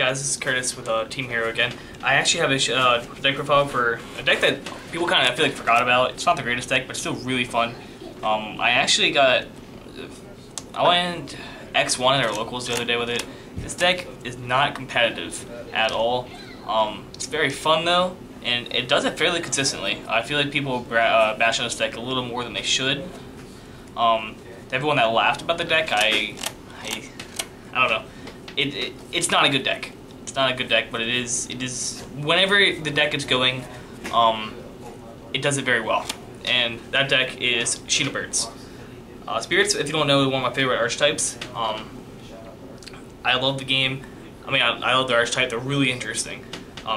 guys, this is Curtis with Team Hero again. I actually have a deck profile for a deck that people kind of, I feel like, forgot about. It's not the greatest deck, but it's still really fun. I went X1 at our locals the other day with it. This deck is not competitive at all. It's very fun though, and it does it fairly consistently. I feel like people bash on this deck a little more than they should. Everyone that laughed about the deck, I don't know. It's not a good deck. It's not a good deck, but it is. Whenever the deck is going, it does it very well. And that deck is Shinobirds. Spirits, if you don't know, is one of my favorite archetypes. I love the game. I mean, I love the archetype. They're really interesting.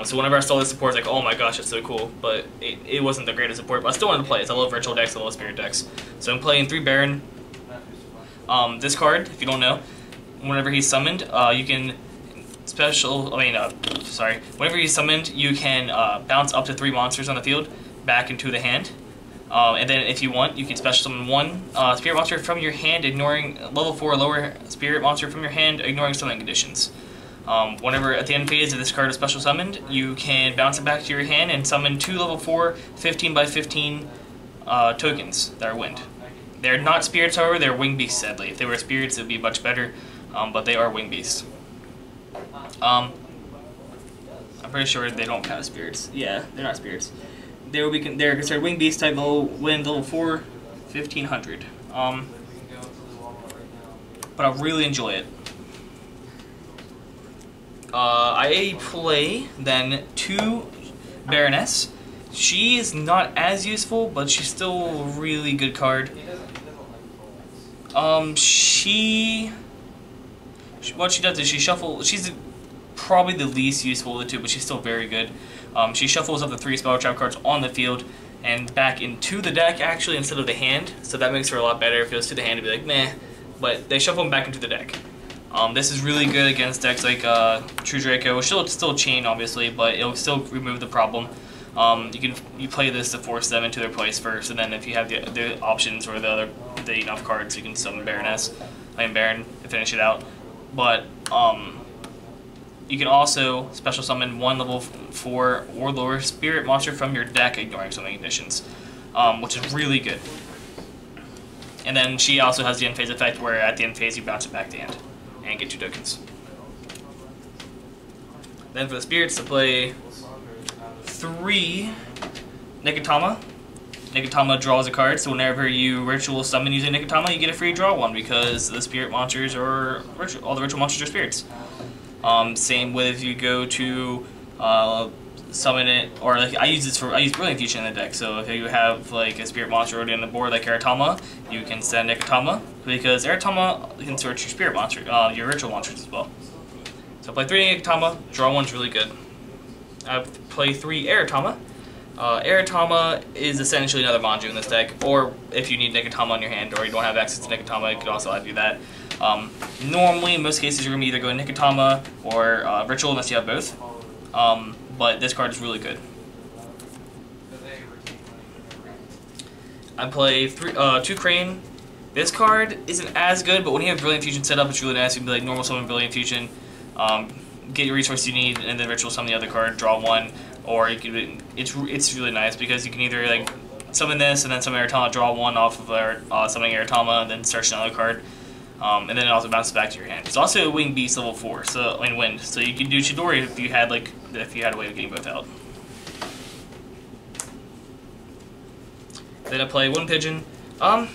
So whenever I saw this support, I was like, oh my gosh, it's so cool. But it wasn't the greatest support, but I still wanted to play it. So I love ritual decks, I love spirit decks. So I'm playing 3 Baron. This card, if you don't know, whenever he's summoned, you can whenever he's summoned, you can bounce up to 3 monsters on the field back into the hand. And then if you want, you can special summon 1 spirit monster from your hand, ignoring level 4 or lower spirit monster from your hand, ignoring summoning conditions. Whenever at the end phase of this card is special summoned, you can bounce it back to your hand and summon 2 level 4 15 by 15 tokens that are wind. They're not spirits, however, they're wing beasts, sadly. If they were spirits, it would be much better, but they are wing beasts. I'm pretty sure they don't count as spirits. Yeah, they're not spirits. They're considered wing beasts type wind level 4, 1500. But I really enjoy it. I play then 2 Baroness. She is not as useful, but she's still a really good card. What she does is she shuffles. She's probably the least useful of the 2, but she's still very good. She shuffles up the 3 spell trap cards on the field and back into the deck, actually, instead of the hand. So that makes her a lot better. If it goes to the hand, it'd be like meh, but they shuffle them back into the deck. This is really good against decks like True Draco. She'll still chain, obviously, but it'll still remove the problem. You play this to force them into their place first, and then if you have the options or the enough cards, you can summon Baron to finish it out. But you can also special summon 1 level 4 or lower spirit monster from your deck, ignoring summoning conditions, which is really good. And then she also has the end phase effect, where at the end phase you bounce it back to hand and get 2 tokens. Then for the spirits, to play 3 Nikotama. Nikotama draws a card, so whenever you ritual summon using Nikotama, you get a free draw 1 because the spirit monsters are all the ritual monsters are spirits. Same with if you go to summon it, or like I use Brilliant Fusion in the deck. So if you have like a spirit monster already on the board like Aratama, you can send Nikotama because Aratama can search your spirit monster, your ritual monsters as well. So play 3 Nikotama, draw 1's really good. I play 3 Aratama. Aratama is essentially another Manju in this deck, or if you need Nikotama on your hand or you don't have access to Nikotama, it could also let you do that. Normally, in most cases, you're going to either go Nikotama or Ritual unless you have both, but this card is really good. I play 2 Crane. This card isn't as good, but when you have Brilliant Fusion set up, it's really nice. You can be like normal summon Brilliant Fusion, get your resource you need, and then ritual summon the other card, draw 1, or you can. It's really nice because you can either like summon this and then summon Aratama, draw 1 off of summoning Aratama, and then search another card, and then it also bounces back to your hand. It's also a wing beast level 4, so in wind, so you can do Chidori if you had a way of getting both out. Then I play 1 Pigeon.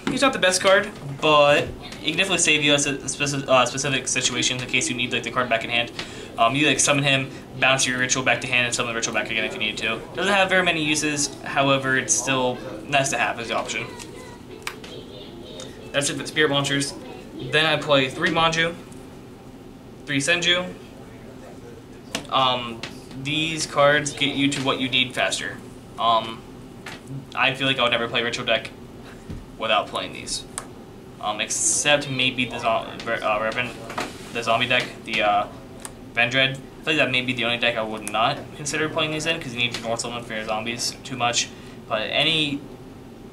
He's not the best card, but he can definitely save you in specific situations in case you need like the card back in hand. You like summon him, bounce your ritual back to hand, and summon the ritual back again if you need to. Doesn't have very many uses, however, it's still nice to have as an option. That's it for the spirit monsters. Then I play 3 Manju, 3 Senju. These cards get you to what you need faster. I feel like I would never play ritual deck without playing these, except maybe the zombie deck, the Vendread. I feel like that may be the only deck I would not consider playing these in because you need to north summon for your zombies too much. But any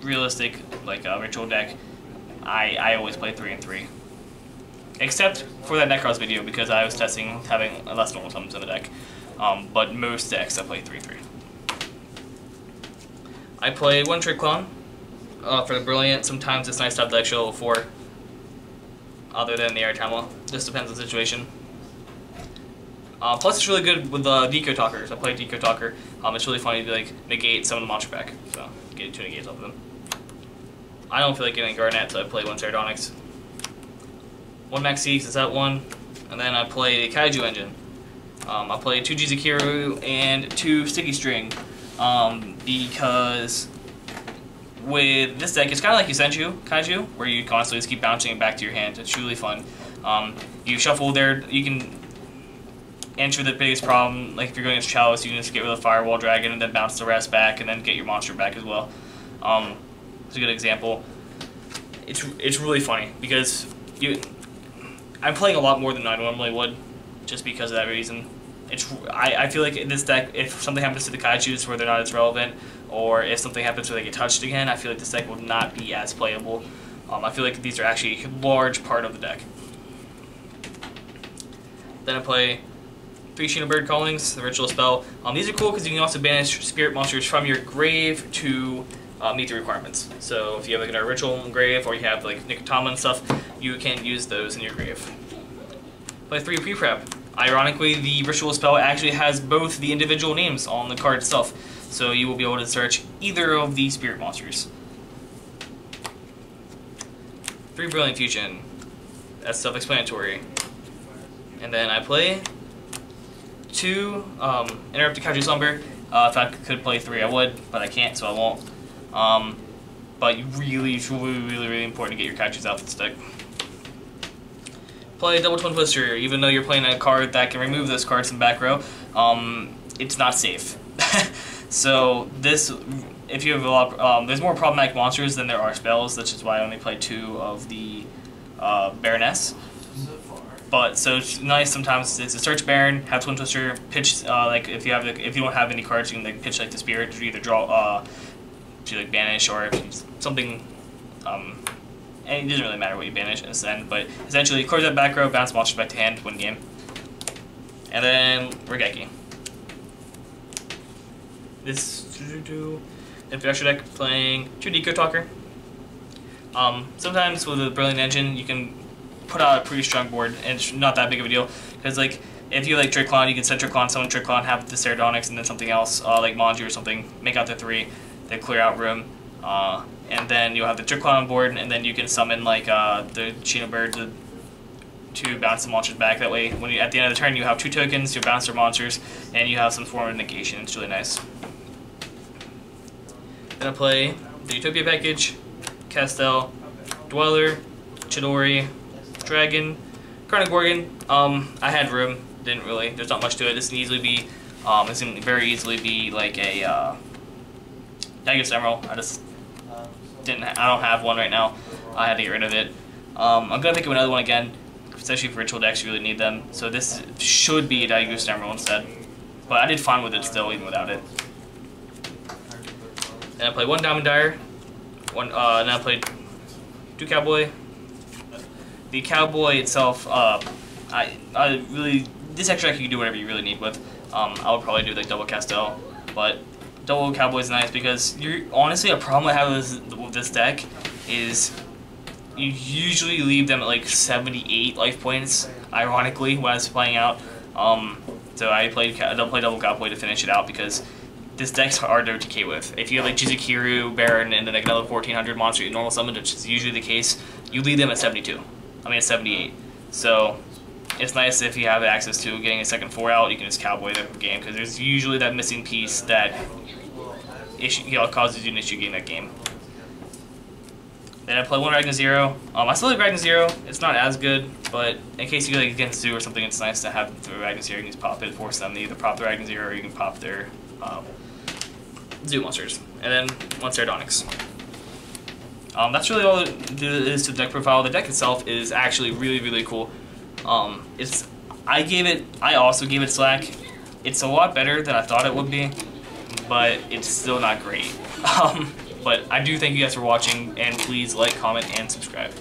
realistic like ritual deck, I always play 3 and 3. except for that Necros video because I was testing having less normal summons in the deck. But most decks I play 3/3. I play one Trick Clone for the Brilliant. Sometimes it's nice to have the extra level 4 other than the Airtime. Just depends on the situation. Plus, it's really good with Deco Talkers. I play Deco Talker. It's really funny to like negate some of the monster back, so get 2 negates off of them. I don't feel like getting Garnet, so I play one Sardonyx. One Max Seeks is that one, and then I play the Kaiju Engine. I play 2 Jizukiru and 2 Sticky String because with this deck, it's kind of like Yusenchu Kaiju, where you constantly just keep bouncing it back to your hand. It's really fun. You shuffle there, you can answer the biggest problem, like if you're going against Chalice, you can just get rid of the Firewall Dragon and then bounce the rest back and then get your monster back as well. It's a good example. It's really funny because I'm playing a lot more than I normally would just because of that reason. I feel like in this deck, if something happens to the Kaijus where they're not as relevant, or if something happens where they get touched again, I feel like this deck will not be as playable. I feel like these are actually a large part of the deck. Then I play 3 Shinobird Callings, the ritual spell. These are cool because you can also banish spirit monsters from your grave to meet the requirements. So if you have like a ritual grave or you have like Nikotama and stuff, you can use those in your grave. Play 3 Pre-Prep. Ironically, the ritual spell actually has both the individual names on the card itself, so you will be able to search either of the spirit monsters. 3 Brilliant Fusion. That's self-explanatory. And then I play 2 Interrupted Kaiju Slumber. If I could play 3, I would, but I can't, so I won't. But it's really important to get your Kaijus out of this deck. Play Double Twin Twister. Even though you're playing a card that can remove those cards from back row, it's not safe. So this, if you have a lot, there's more problematic monsters than there are spells, which is why I only play 2 of the Baroness. But so it's nice sometimes. It's a search Baron, have Twin Twister, pitch like if you don't have any cards, you can like pitch like the Spirit to either draw, to like banish or something. And it doesn't really matter what you banish in this end, but essentially close that back row, bounce monsters back to hand, win game. And then Regeki. This introduction deck playing 2 Deco Talker. Sometimes with a Brilliant Engine, you can put out a pretty strong board, and it's not that big of a deal because like if you like Trick Clone, you can set Trick Clone, summon Trick Clone, have the Sardonyx, and then something else like Manji or something. Make out the 3, then clear out room. And then you'll have the Trick Clone on board, and then you can summon like the Shinobird to bounce the monsters back. That way, when at the end of the turn, you have 2 tokens to bounce their monsters, and you have some form of negation. It's really nice. Then I play the Utopia package, Castel, Dweller, Chidori, Dragon, Carnagorgon. I had room, didn't really. There's not much to it. This can easily be, this can very easily be like a Dagus Emerald. I don't have one right now. I had to get rid of it. I'm gonna pick up another one again, especially for ritual decks. You really need them. So this should be a Dagus Emerald instead. But I did fine with it still, even without it. Then I played 1 Diamond Dire. And I played 2 Cowboy. The Cowboy itself, I really, this extra deck you can do whatever you really need with. I would probably do like double Castel, but double Cowboy is nice because you're honestly a problem I have with this deck is you usually leave them at like 78 life points. Ironically, when I was playing out, so I don't play double Cowboy to finish it out because this deck's hard to TK with. If you have like Jizukiru, Baron, and then like another 1400 monster you normal summon, which is usually the case, you leave them at 72. I mean, at 78. So it's nice if you have access to getting a second 4 out, you can just Cowboy the game because there's usually that missing piece that causes you an issue getting that game. Then I play 1 Ragnar Zero. I still like Ragnar Zero. It's not as good, but in case you go like against Zoo or something, it's nice to have the Ragnar Zero. You can just pop it, force them to either pop the Ragnar Zero or you can pop their Zoo monsters. And then 1 Sardonyx. That's really all it is to the deck profile. The deck itself is actually really cool. I also gave it slack. It's a lot better than I thought it would be, but it's still not great. But I do thank you guys for watching, and please like, comment, and subscribe.